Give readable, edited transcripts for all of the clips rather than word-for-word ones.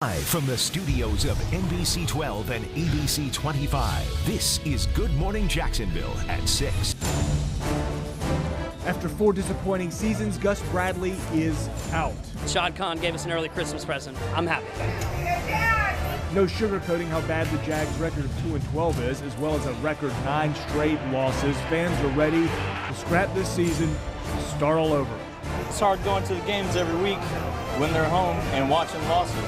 Live from the studios of NBC 12 and ABC 25, this is Good Morning Jacksonville at 6. After 4 disappointing seasons, Gus Bradley is out. Shad Khan gave us an early Christmas present. I'm happy. No sugarcoating how bad the Jags' record of 2-12 is, as well as a record 9 straight losses. Fans are ready to scrap this season and start all over. It's hard going to the games every week when they're home and watching losses.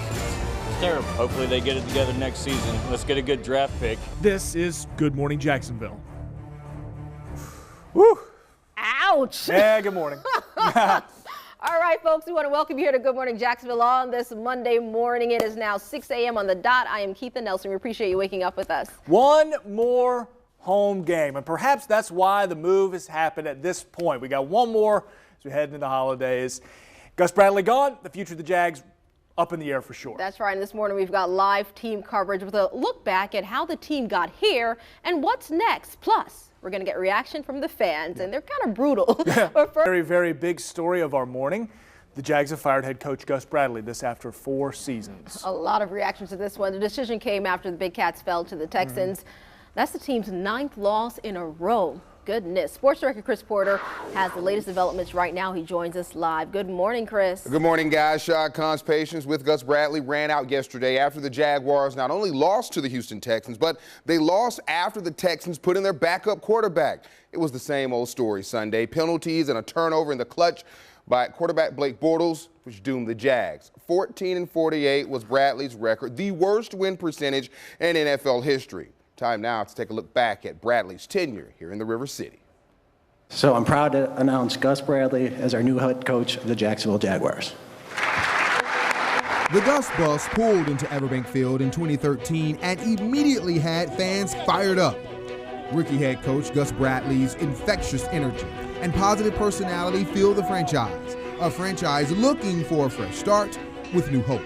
It's terrible. Hopefully they get it together next season. Let's get a good draft pick. This is Good Morning Jacksonville. Woo! Ouch! Yeah, good morning. All right, folks, we want to welcome you here to Good Morning Jacksonville on this Monday morning. It is now 6 a.m. on the dot. I am Keitha Nelson. We appreciate you waking up with us. One more home game, and perhaps that's why the move has happened at this point. We got one more as we head into the holidays. Gus Bradley gone, the future of the Jags up in the air for sure. That's right. And this morning we've got live team coverage with a look back at how the team got here and what's next. Plus, we're going to get reaction from the fans, and they're kind of brutal. But first, very, very big story of our morning. The Jags have fired head coach Gus Bradley, this after 4 seasons. A lot of reactions to this one. The decision came after the Big Cats fell to the Texans. That's the team's 9th loss in a row. Goodness. Sports Director Chris Porter has the latest developments right now. He joins us live. Good morning, Chris. Good morning, guys. Shad Khan's patience with Gus Bradley ran out yesterday after the Jaguars not only lost to the Houston Texans, but they lost after the Texans put in their backup quarterback. It was the same old story Sunday. Penalties and a turnover in the clutch by quarterback Blake Bortles, which doomed the Jags. 14-48 was Bradley's record, the worst win percentage in NFL history. Time now to take a look back at Bradley's tenure here in the River City. So I'm proud to announce Gus Bradley as our new head coach of the Jacksonville Jaguars. The Gus bus pulled into Everbank Field in 2013 and immediately had fans fired up. Rookie head coach Gus Bradley's infectious energy and positive personality filled the franchise, a franchise looking for a fresh start with new hope.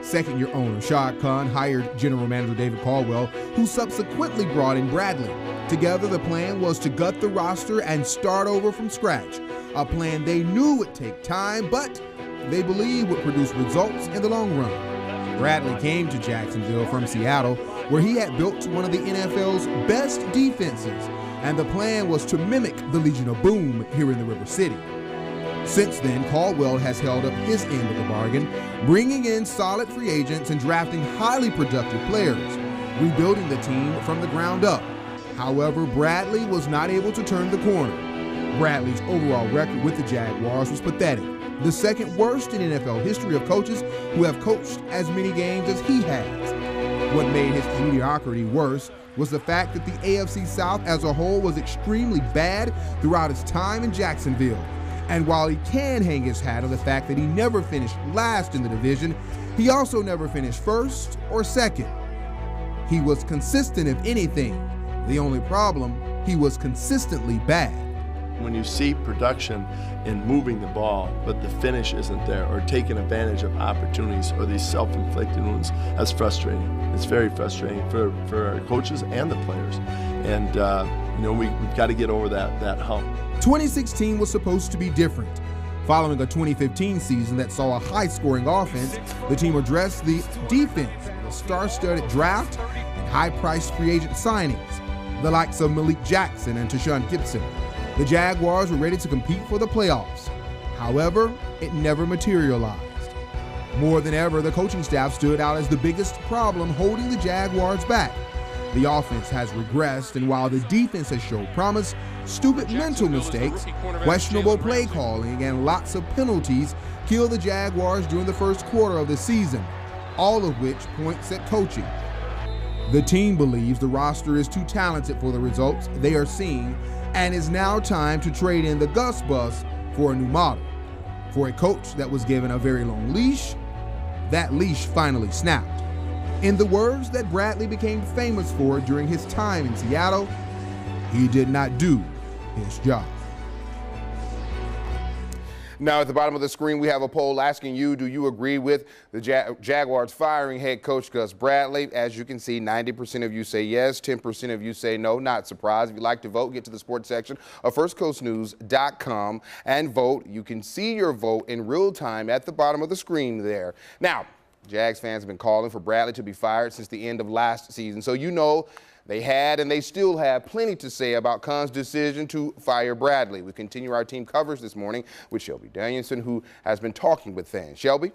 Second-year owner Shad Khan hired general manager David Caldwell, who subsequently brought in Bradley. Together, the plan was to gut the roster and start over from scratch, a plan they knew would take time, but they believed would produce results in the long run. Bradley came to Jacksonville from Seattle, where he had built one of the NFL's best defenses, and the plan was to mimic the Legion of Boom here in the River City. Since then, Caldwell has held up his end of the bargain, bringing in solid free agents and drafting highly productive players, rebuilding the team from the ground up. However, Bradley was not able to turn the corner. Bradley's overall record with the Jaguars was pathetic, the second worst in NFL history of coaches who have coached as many games as he has. What made his mediocrity worse was the fact that the AFC South as a whole was extremely bad throughout his time in Jacksonville. And while he can hang his hat on the fact that he never finished last in the division, he also never finished first or second. He was consistent, if anything. The only problem, he was consistently bad. When you see production in moving the ball, but the finish isn't there, or taking advantage of opportunities or these self-inflicted wounds, that's frustrating. It's very frustrating for our coaches and the players. And we've got to get over that hump. 2016 was supposed to be different. Following a 2015 season that saw a high-scoring offense, the team addressed the defense with a star-studded draft and high-priced free agent signings, the likes of Malik Jackson and Tashawn Gibson. The Jaguars were ready to compete for the playoffs. However, it never materialized. More than ever, the coaching staff stood out as the biggest problem holding the Jaguars back. The offense has regressed, and while the defense has shown promise, stupid mental mistakes, questionable play calling, and lots of penalties killed the Jaguars during the first quarter of the season, all of which points at coaching. The team believes the roster is too talented for the results they are seeing, and it's now time to trade in the Gus bus for a new model. For a coach that was given a very long leash, that leash finally snapped. In the words that Bradley became famous for during his time in Seattle, he did not do his job. Now, at the bottom of the screen, we have a poll asking you, do you agree with the Jaguars firing head coach Gus Bradley? As you can see, 90% of you say yes, 10% of you say no. Not surprised. If you'd like to vote, get to the sports section of firstcoastnews.com and vote. You can see your vote in real time at the bottom of the screen there. Now, Jags fans have been calling for Bradley to be fired since the end of last season. So you know they had and they still have plenty to say about Khan's decision to fire Bradley. We continue our team coverage this morning with Shelby Danielson, who has been talking with fans. Shelby?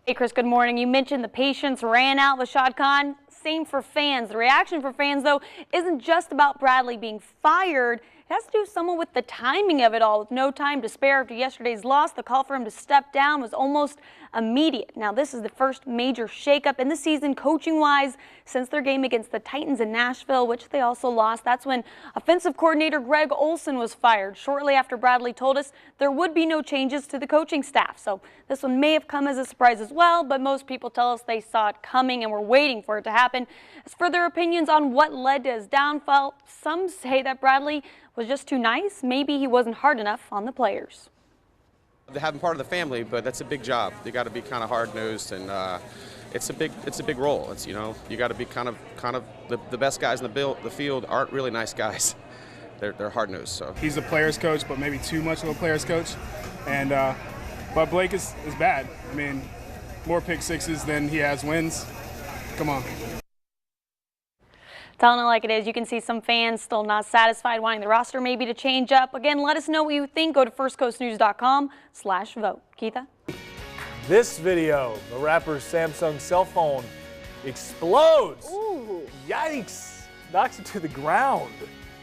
Hey, Chris, good morning. You mentioned the patience ran out with Shad Khan. Same for fans. The reaction for fans, though, isn't just about Bradley being fired. It has to do somewhat with the timing of it all. With no time to spare after yesterday's loss, the call for him to step down was almost immediate. Now, this is the first major shakeup in the season coaching-wise since their game against the Titans in Nashville, which they also lost. That's when offensive coordinator Greg Olsen was fired shortly after Bradley told us there would be no changes to the coaching staff. So this one may have come as a surprise as well, but most people tell us they saw it coming and were waiting for it to happen. As for their opinions on what led to his downfall, some say that Bradley was just too nice. Maybe he wasn't hard enough on the players. To have him part of the family, but that's a big job. You got to be kind of hard-nosed, and it's a big role. It's, you know, you got to be kind of the best guys in the field aren't really nice guys. They're hard-nosed. So he's a player's coach, but maybe too much of a player's coach. And but Blake is bad. I mean, more pick sixes than he has wins. Come on. Telling it like it is, you can see some fans still not satisfied, wanting the roster maybe to change up. Again, let us know what you think. Go to firstcoastnews.com/vote. Keitha? This video, the rapper's Samsung cell phone explodes. Ooh. Yikes. Knocks it to the ground.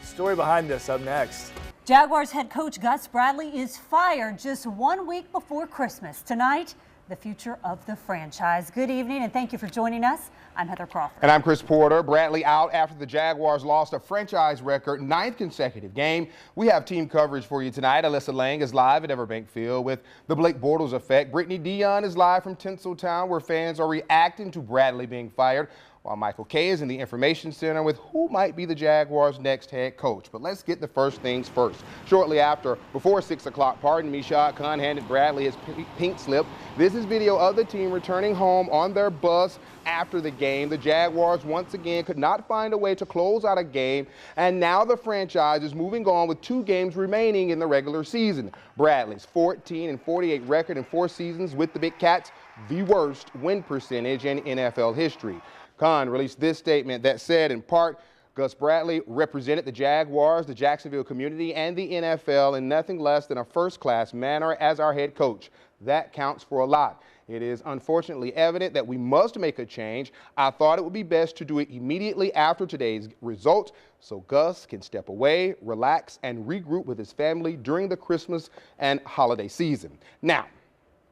Story behind this up next. Jaguars head coach Gus Bradley is fired just 1 week before Christmas. Tonight, the future of the franchise. Good evening and thank you for joining us. I'm Heather Crawford. And I'm Chris Porter. Bradley out after the Jaguars lost a franchise record 9th consecutive game. We have team coverage for you tonight. Alyssa Lang is live at Everbank Field with the Blake Bortles effect. Brittany Dion is live from Tinseltown, where fans are reacting to Bradley being fired, while Michael Kay is in the Information Center with who might be the Jaguars' next head coach. But let's get the first things first. Shortly after, before 6 o'clock, Shad Khan handed Bradley his pink slip. This is video of the team returning home on their bus after the game. The Jaguars once again could not find a way to close out a game, and now the franchise is moving on with 2 games remaining in the regular season. Bradley's 14-48 record in 4 seasons with the Big Cats, the worst win percentage in NFL history. Khan released this statement that said, in part, Gus Bradley represented the Jaguars, the Jacksonville community, and the NFL in nothing less than a first-class manner as our head coach. That counts for a lot. It is unfortunately evident that we must make a change. I thought it would be best to do it immediately after today's result so Gus can step away, relax, and regroup with his family during the Christmas and holiday season. Now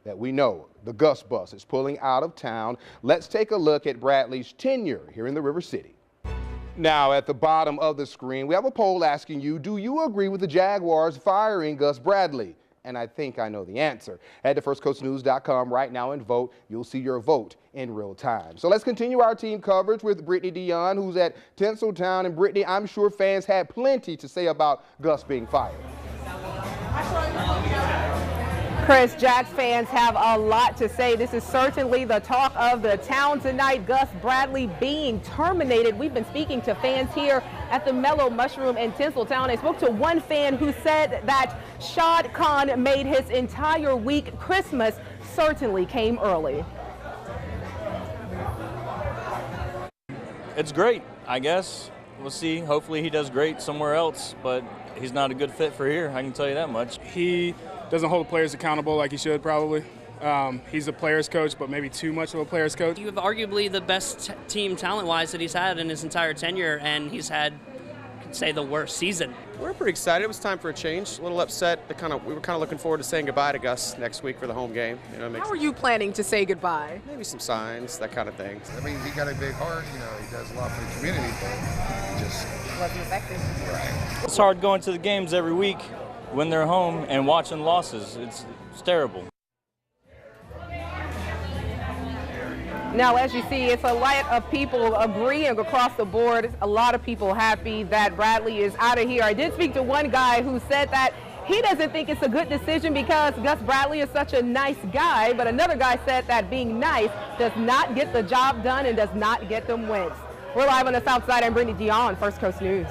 that we know the Gus bus is pulling out of town, let's take a look at Bradley's tenure here in the River City. Now, at the bottom of the screen, we have a poll asking you, do you agree with the Jaguars firing Gus Bradley? And I think I know the answer. Head to firstcoastnews.com right now and vote. You'll see your vote in real time. So let's continue our team coverage with Brittany Dion, who's at Tinseltown. And Brittany, I'm sure fans had plenty to say about Gus being fired. Chris, Jags fans have a lot to say. This is certainly the talk of the town tonight, Gus Bradley being terminated. We've been speaking to fans here at the Mellow Mushroom in Tinseltown. I spoke to one fan who said that Shad Khan made his entire week. Christmas certainly came early. It's great, I guess. We'll see. Hopefully he does great somewhere else, but he's not a good fit for here. I can tell you that much. He doesn't hold the players accountable like he should probably. He's a player's coach, but maybe too much of a player's coach. You have arguably the best team talent-wise that he's had in his entire tenure, and he's had, I could say, the worst season. We're pretty excited. It was time for a change. A little upset. We were kind of looking forward to saying goodbye to Gus next week for the home game. You know, how are you planning to say goodbye? Maybe some signs, that kind of thing. I mean, he got a big heart. You know, he does a lot for the community, but he just wasn't effective. Right. It's hard going to the games every week when they're home and watching losses. It's terrible. Now, as you see, it's a lot of people agreeing across the board. A lot of people happy that Bradley is out of here. I did speak to one guy who said that he doesn't think it's a good decision because Gus Bradley is such a nice guy, but another guy said that being nice does not get the job done and does not get them wins. We're live on the South Side. I'm Brittany Dion, First Coast News.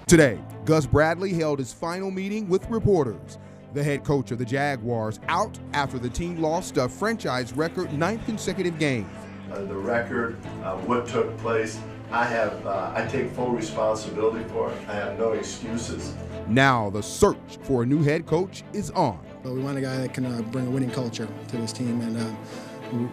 Today, Gus Bradley held his final meeting with reporters. The head coach of the Jaguars out after the team lost a franchise record 9th consecutive game. The record, what took place, I take full responsibility for it. I have no excuses. Now the search for a new head coach is on. We want a guy that can bring a winning culture to this team, and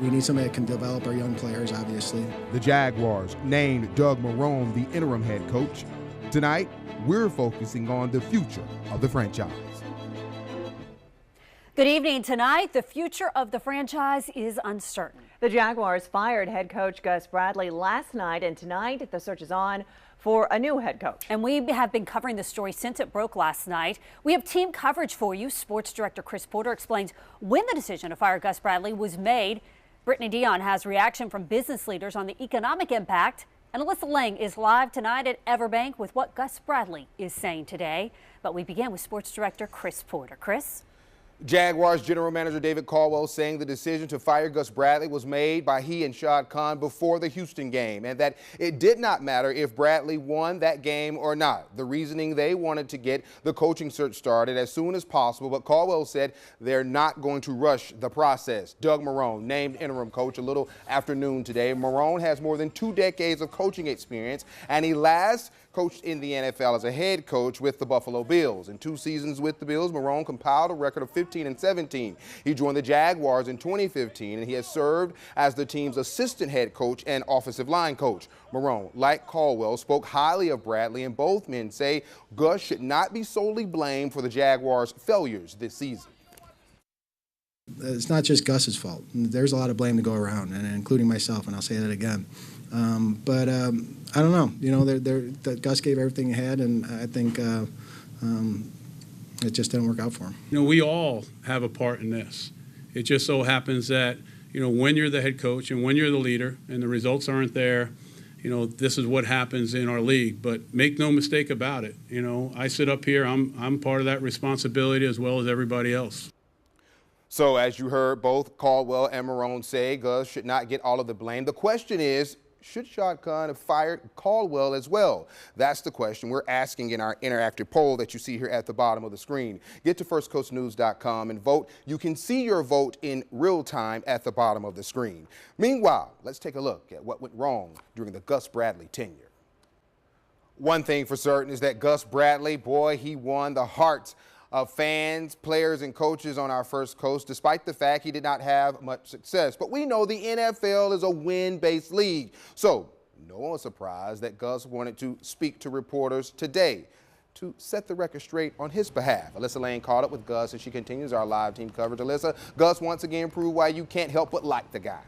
we need somebody that can develop our young players, obviously. The Jaguars named Doug Marrone the interim head coach. Tonight, we're focusing on the future of the franchise. Good evening. Tonight, the future of the franchise is uncertain. The Jaguars fired head coach Gus Bradley last night, and tonight the search is on for a new head coach. And we have been covering the story since it broke last night. We have team coverage for you. Sports director Chris Porter explains when the decision to fire Gus Bradley was made. Brittany Dion has reaction from business leaders on the economic impact. And Alyssa Lang is live tonight at Everbank with what Gus Bradley is saying today. But we begin with sports director Chris Porter. Chris? Jaguars general manager David Caldwell saying the decision to fire Gus Bradley was made by he and Shad Khan before the Houston game, and that it did not matter if Bradley won that game or not. The reasoning, they wanted to get the coaching search started as soon as possible, but Caldwell said they're not going to rush the process. Doug Marrone named interim coach a little afternoon today. Marrone has more than 2 decades of coaching experience, and he last coached in the NFL as a head coach with the Buffalo Bills. In 2 seasons with the Bills, Marrone compiled a record of 15-17. He joined the Jaguars in 2015, and he has served as the team's assistant head coach and offensive line coach. Marrone, like Caldwell, spoke highly of Bradley, and both men say Gus should not be solely blamed for the Jaguars' failures this season. It's not just Gus's fault. There's a lot of blame to go around, and including myself, and I'll say that again. But I don't know. You know, Gus gave everything he had, and I think it just didn't work out for him. You know, we all have a part in this. It just so happens that, you know, when you're the head coach and when you're the leader and the results aren't there, you know, this is what happens in our league. But make no mistake about it. You know, I sit up here, I'm part of that responsibility as well as everybody else. So as you heard, both Caldwell and Marrone say Gus should not get all of the blame. The question is, should Shad Khan have fired Caldwell as well? That's the question we're asking in our interactive poll that you see here at the bottom of the screen. Get to firstcoastnews.com and vote. You can see your vote in real time at the bottom of the screen. Meanwhile, let's take a look at what went wrong during the Gus Bradley tenure. One thing for certain is that Gus Bradley, boy, he won the hearts of fans, players, and coaches on our First Coast, despite the fact he did not have much success. But we know the NFL is a win-based league. So no one was surprised that Gus wanted to speak to reporters today to set the record straight on his behalf. Alyssa Lane caught up with Gus, and she continues our live team coverage. Alyssa, Gus once again proved why you can't help but like the guy.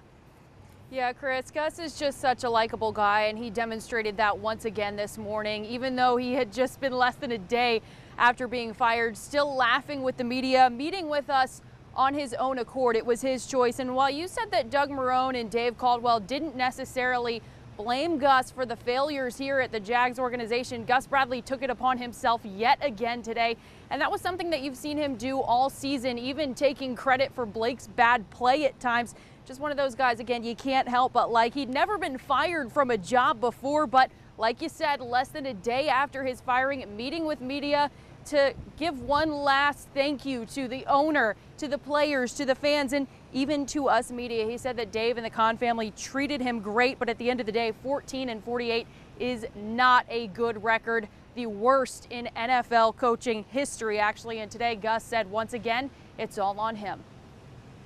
Yeah, Chris, Gus is just such a likable guy, and he demonstrated that once again this morning, even though he had just been less than a day after being fired, still laughing with the media, meeting with us on his own accord. It was his choice. And while you said that Doug Marrone and Dave Caldwell didn't necessarily blame Gus for the failures here at the Jags organization, Gus Bradley took it upon himself yet again today. And that was something that you've seen him do all season, even taking credit for Blake's bad play at times. Just one of those guys, again, you can't help but like. He'd never been fired from a job before, but like you said, less than a day after his firing, meeting with media to give one last thank you to the owner, to the players, to the fans, and even to us media. He said that Dave and the Khan family treated him great, but at the end of the day, 14-48 is not a good record, the worst in NFL coaching history, actually. And today, Gus said once again, it's all on him.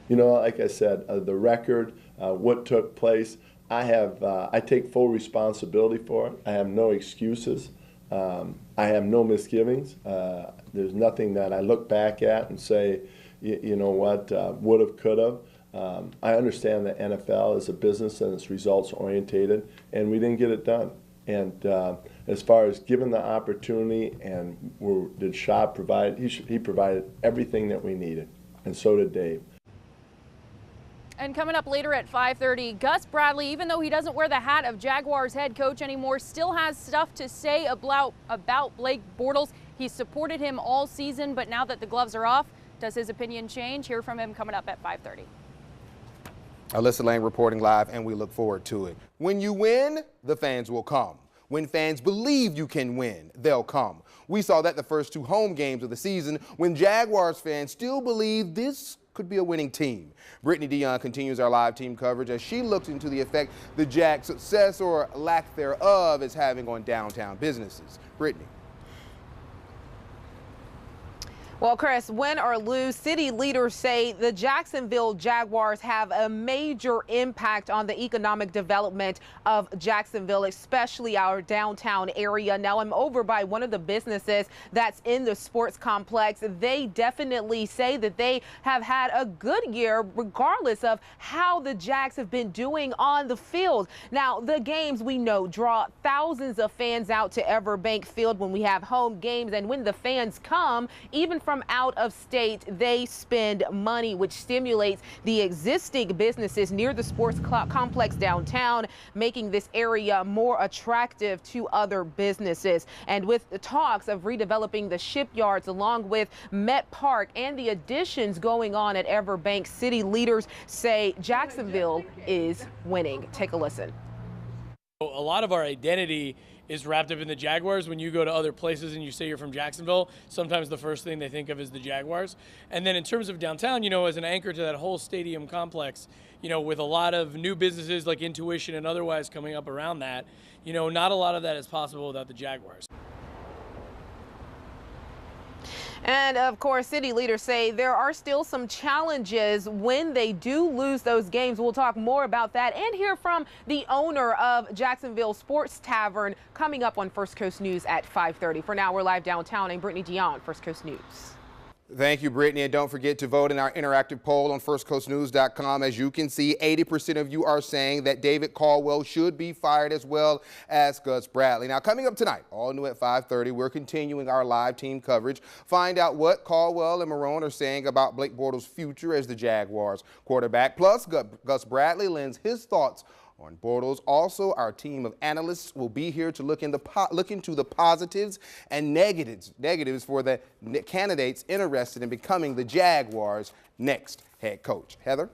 You know, like I said, the record, what took place, I take full responsibility for it. I have no excuses. I have no misgivings. There's nothing that I look back at and say, you know what, would have, could have. I understand that NFL is a business and it's results orientated, and we didn't get it done. And as far as given the opportunity, and did Shad provide, he provided everything that we needed, and so did Dave. And coming up later at 5:30, Gus Bradley, even though he doesn't wear the hat of Jaguars head coach anymore, still has stuff to say about Blake Bortles. He supported him all season, but now that the gloves are off, does his opinion change? Hear from him coming up at 5:30. Alyssa Lane reporting live, and we look forward to it. When you win, the fans will come. When fans believe you can win, they'll come. We saw that the first 2 home games of the season when Jaguars fans still believe this could be a winning team. Brittany Dion continues our live team coverage as she looks into the effect the Jags' success or lack thereof is having on downtown businesses. Brittany. Well, Chris, win or lose, city leaders say the Jacksonville Jaguars have a major impact on the economic development of Jacksonville, especially our downtown area. Now, I'm over by one of the businesses that's in the sports complex. They definitely say that they have had a good year, regardless of how the Jags have been doing on the field. Now, the games we know draw thousands of fans out to Everbank Field when we have home games, and when the fans come, even from out of state, they spend money, which stimulates the existing businesses near the sports complex downtown, making this area more attractive to other businesses. And with the talks of redeveloping the shipyards along with Met Park and the additions going on at Everbank, city leaders say Jacksonville is winning. Take a listen. A lot of our identity is wrapped up in the Jaguars. When you go to other places and you say you're from Jacksonville, sometimes the first thing they think of is the Jaguars. And then in terms of downtown, as an anchor to that whole stadium complex, with a lot of new businesses like Intuition and otherwise coming up around that, not a lot of that is possible without the Jaguars. And of course, city leaders say there are still some challenges when they do lose those games. We'll talk more about that and hear from the owner of Jacksonville Sports Tavern coming up on First Coast News at 5:30. For now, we're live downtown. I'm Brittany Dion, First Coast News. Thank you, Brittany, and don't forget to vote in our interactive poll on firstcoastnews.com. As you can see, 80% of you are saying that David Caldwell should be fired, as well as Gus Bradley. Now, coming up tonight, all new at 5:30, we're continuing our live team coverage. Find out what Caldwell and Marone are saying about Blake Bortles' future as the Jaguars quarterback. Plus, Gus Bradley lends his thoughts on Bortles. Also, our team of analysts will be here to look into the positives and negatives for the candidates interested in becoming the Jaguars' next head coach. Heather?